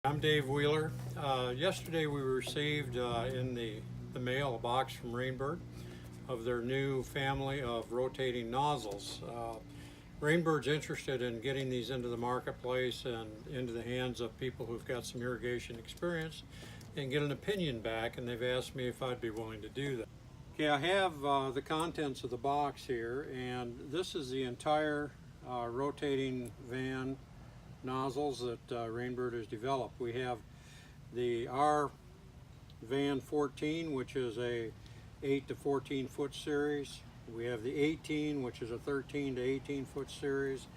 I'm Dave Wheeler. Yesterday we received in the mail a box from Rain Bird of their new family of rotating nozzles. Rain Bird's interested in getting these into the marketplace and into the hands of people who've got some irrigation experience and get an opinion back, and they've asked me if I'd be willing to do that. Okay, I have the contents of the box here, and this is the entire rotating van nozzles that Rain Bird has developed. We have the R Van 14, which is a 8 to 14 foot series. We have the 18, which is a 13 to 18 foot series.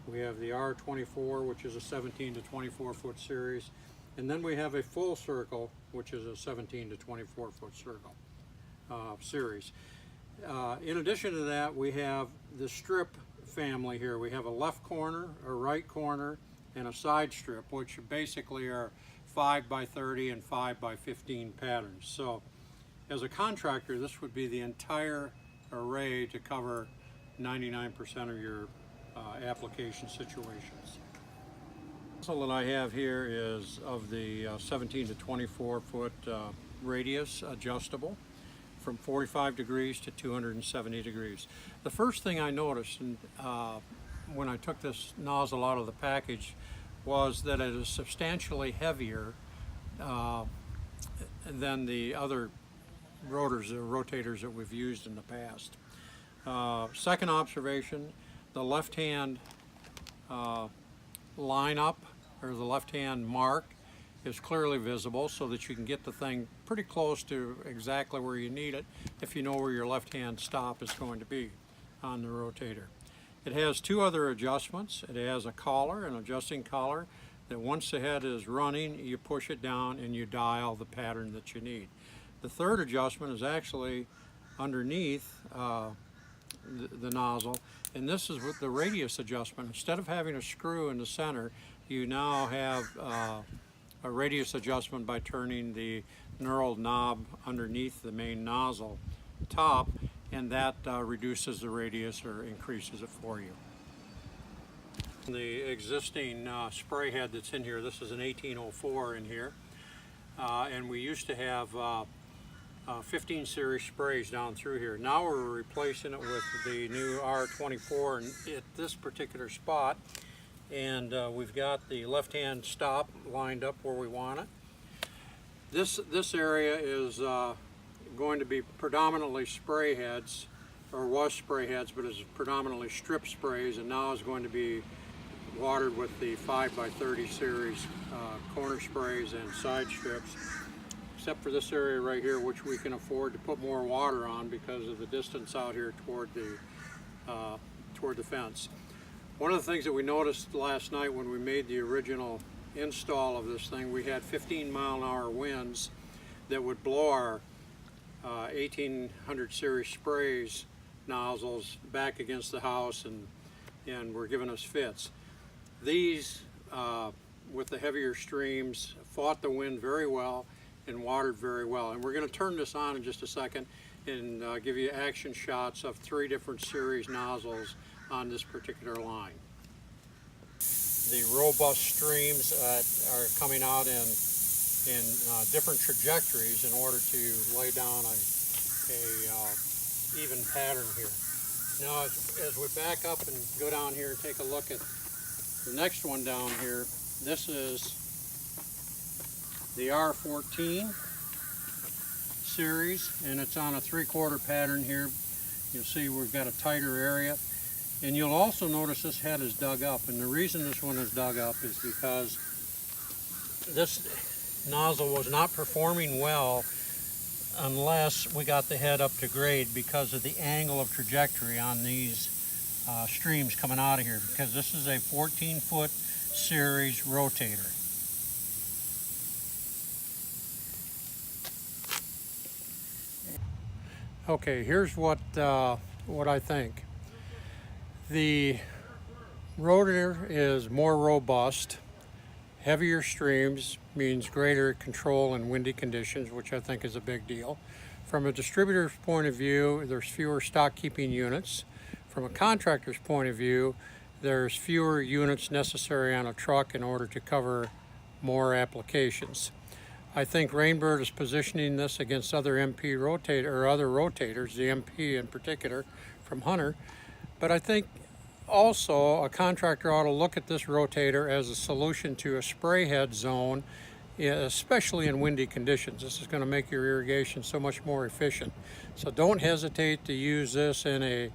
We have the R24, which is a 17 to 24 foot series. And then we have a full circle, which is a 17 to 24 foot circle series. In addition to that, we have the strip family here. We have a left corner, a right corner, and a side strip, which basically are 5 by 30 and 5 by 15 patterns. So as a contractor, this would be the entire array to cover 99% of your application situations. The nozzle that I have here is of the 17 to 24 foot radius, adjustable from 45 degrees to 270 degrees. The first thing I noticed when I took this nozzle out of the package was that it is substantially heavier than the other rotators that we've used in the past. Second observation, the left-hand lineup, or the left-hand mark, is clearly visible so that you can get the thing pretty close to exactly where you need it if you know where your left-hand stop is going to be on the rotator. It has two other adjustments. It has a collar, an adjusting collar, that once the head is running, you push it down and you dial the pattern that you need. The third adjustment is actually underneath the nozzle, and this is with the radius adjustment. Instead of having a screw in the center, you now have a radius adjustment by turning the knurled knob underneath the main nozzle top, and that reduces the radius or increases it for you. The existing spray head that's in here, this is an 1804 in here, and we used to have 15 series sprays down through here. Now we're replacing it with the new R24 at this particular spot, and we've got the left-hand stop lined up where we want it. This area is going to be predominantly spray heads, or was spray heads, but is predominantly strip sprays, and now is going to be watered with the 5 by 30 series corner sprays and side strips, except for this area right here, which we can afford to put more water on because of the distance out here toward the fence. One of the things that we noticed last night when we made the original install of this thing, we had 15-mile-an-hour winds that would blow our 1800 series sprays nozzles back against the house and were giving us fits. These, with the heavier streams, fought the wind very well and watered very well. And we're going to turn this on in just a second and give you action shots of 3 different series nozzles on this particular line. The robust streams are coming out in different trajectories in order to lay down a even pattern here. Now as we back up and go down here and take a look at the next one down here, this is the R14 series, and it's on a 3/4 pattern here. You'll see we've got a tighter area, and you'll also notice this head is dug up, and the reason this one is dug up is because this nozzle was not performing well unless we got the head up to grade because of the angle of trajectory on these streams coming out of here, because this is a 14-foot series rotator. Okay, here's what I think. The rotator is more robust. Heavier streams means greater control in windy conditions, which I think is a big deal. From a distributor's point of view, there's fewer stock keeping units. From a contractor's point of view, there's fewer units necessary on a truck in order to cover more applications. I think Rain Bird is positioning this against other MP rotator or other rotators, the MP in particular from Hunter. But I think also a contractor ought to look at this rotator as a solution to a spray head zone, especially in windy conditions. This is going to make your irrigation so much more efficient. So don't hesitate to use this in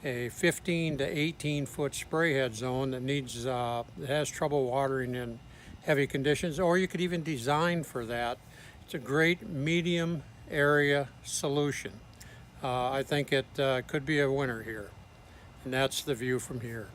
a 15 to 18 foot spray head zone that has trouble watering in heavy conditions, or you could even design for that. It's a great medium area solution. I think it could be a winner here, and that's the view from here.